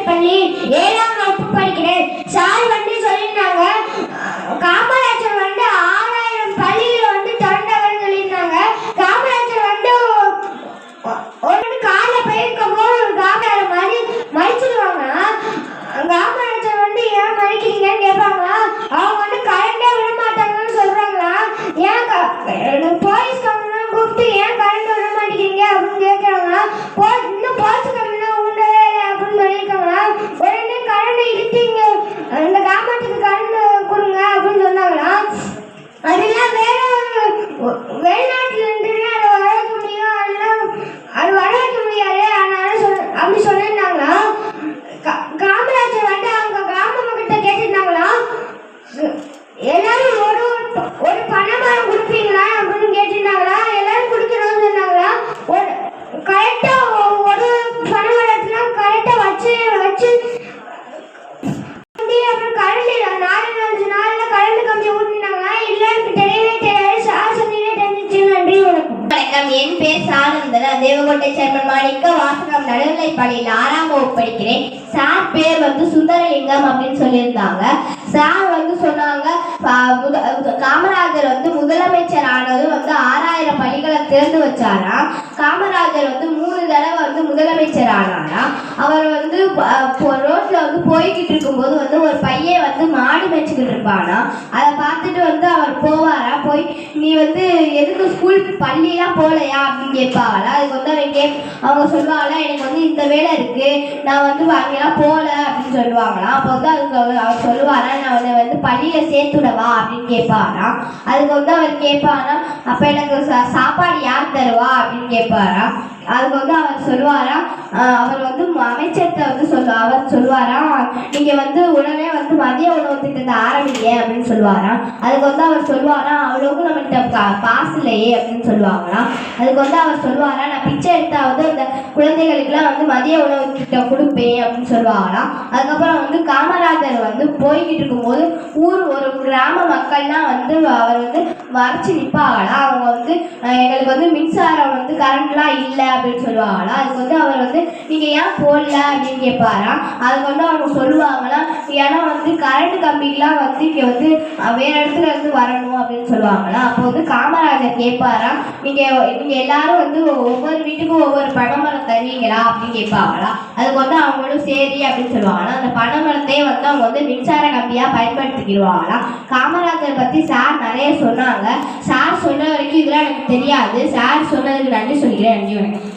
மேல்நிலைப் பள்ளி 7ஆம் வகுப்பு படிக்கிறேன். சார் சொல்லியிருந்தாங்க, காமராஜர் 6000 பள்ளிகளை திறந்தவர் சொல்லியிருந்தாங்க. காமராஜர் ஒரு காலைல போயிருக்கும் போது ஒரு காமராஜர் மாதிரி மறிச்சிடுவாங்க. காமராஜர் ஏன் மறிக்கிறீங்கன்னு கேட்பாங்களா. அவங்க கரண்டே விட மாட்டாங்கன்னு சொல்றாங்களா. ஏன் போலீஸ் கம்பெனிலாம் கூப்பிட்டு ஏன் கரண்ட் விட மாட்டேங்கிறீங்க அப்படின்னு கேட்கறாங்களா. இன்னும் போலீஸ் கம்பெனிலாம் உண்டவே இல்லை அப்படின்னு சொல்லியிருக்காங்களா. உடனே கரண்ட் இழுத்தீங்க, இந்த காமராஜருக்கு கரண்ட் கொடுங்க அப்படின்னு சொன்னாங்களா. அதெல்லாம் வேற ஒரு வெளிநாட்டுல இருந்துன்னா அதை வர வைக்க முடியும், அது வர வைக்க முடியாது, அதனால அப்படி சொல்லியிருந்தாங்களா. காமராஜர் அவங்க கிராம மக்கள்கிட்ட கேட்டிருந்தாங்களா, எல்லாரும் ஒரு பணமரம் கொடுப்பீங்களா அப்படின்னு கேட்டிருந்தாங்களா. எல்லாரும் குடிக்கணும்னு சொன்னாங்களா. கரெக்டா ஒரு பணமரத்துல கரெக்டா வச்சு அப்புறம் கரண்ட் 4-5 நாள்ல கரண்ட் கம்பி ஊட்டினாங்களா. இல்லன்னு தெரியவே தெரியாது. சார் சொன்னீங்க தெரிஞ்சிச்சு. நன்றி, வணக்கம். வணக்கம். என் பேர் சானந்தன். தேவகோட்டை சேர்மன் மாணிக்க வாசகம் நடுநிலைப் பள்ளியில் 6ஆம் வகுப்பு படிக்கிறேன். சார் பேர் சுந்தரலிங்கம் அப்படின்னு சொல்லியிருந்தாங்க. சார் சொன்னாங்க, காமராஜர் முதலமைச்சர் ஆனது 6000 பள்ளிகளை திறந்து வச்சாராம். காமராஜர் 3 தடவை முதலமைச்சர் ஆனாராம். அவர் ரோட்ல போய்கிட்டு இருக்கும்போது ஒரு பையன் மாடு மேய்ச்சிக்கிட்டு இருப்பானா. அதை பார்த்துட்டு அவர் போவாரா. போய் நீ எதுக்கு ஸ்கூல் பள்ளியெல்லாம் போகலையா அப்படின்னு கேட்பாங்களா. அதுக்கு அவங்க சொல்லுவாங்களா, எனக்கு இந்த வேலை இருக்கு, நான் அங்கெல்லாம் போகல அப்படின்னு சொல்லுவாங்களாம். அப்போ அதுக்கு அவர் சொல்லுவாரா, நான் பள்ளியில சேர்த்துடவா அப்படின்னு கேட்பாராம். அதுக்கு அவர் கேட்பாரா, அப்ப எனக்கு சாப்பாடு யார் தருவா அப்படின்னு கேட்பாரா. அதுக்கு அவர் சொல்லுவாரா, அவர் அமைச்சர்கிட்ட அவர் சொல்லுவாரா, நீங்க உடனே மதிய உணவு திட்டத்தை ஆரம்பிங்க அப்படின்னு சொல்லுவாராம். அதுக்கு அவர் சொல்லுவாரா, அவ்வளோக்கும் நம்மகிட்ட காசு இல்லையே அப்படின்னு சொல்லுவாங்களாம். அதுக்கு அவர் சொல்லுவாரா, நான் பிச்சை எடுத்தாவது அந்த குழந்தைகளுக்கெல்லாம் மதிய உணவு திட்டம் கொடுப்பேன் அப்படின்னு சொல்லுவாங்களாம். அதுக்கப்புறம் காமராஜர் போய்கிட்டு இருக்கும்போது ஒரு கிராம மக்கள்லாம் அவர் மறைச்சு நிற்பாங்களா. அவங்க எங்களுக்கு மின்சாரம் கரண்ட்லாம் இல்லை அப்படின்னு சொல்லுவாங்களா. அதுக்கு அவர் நீங்க ஏன் போடல அப்படின்னு கேட்பாராம். அதுக்கு அவங்க சொல்லுவாங்களா, ஏன்னா கரண்ட் கம்பிக்கெல்லாம் இங்க வேற இடத்துல வரணும் அப்படின்னு சொல்லுவாங்களா. அப்போ காமராஜர் கேட்பாராம், நீங்க எல்லாரும் ஒவ்வொரு வீட்டுக்கும் ஒவ்வொரு பனைமரம் தருவீங்களா அப்படின்னு கேட்பாங்களா. அதுக்கு அவங்களும் சரி அப்படின்னு சொல்லுவாங்களா. அந்த பனைமரத்தையே அவங்க மின்சார கம்பியா பயன்படுத்திக்கிடுவாங்களா. காமராஜர் பத்தி சார் நிறைய சொன்னாங்க. சார் சொன்ன வரைக்கும் இதெல்லாம் எனக்கு தெரியாது. சார் சொன்னதுக்கு நன்றி சொல்லிக்கிறேன். நன்றி, வணக்கம்.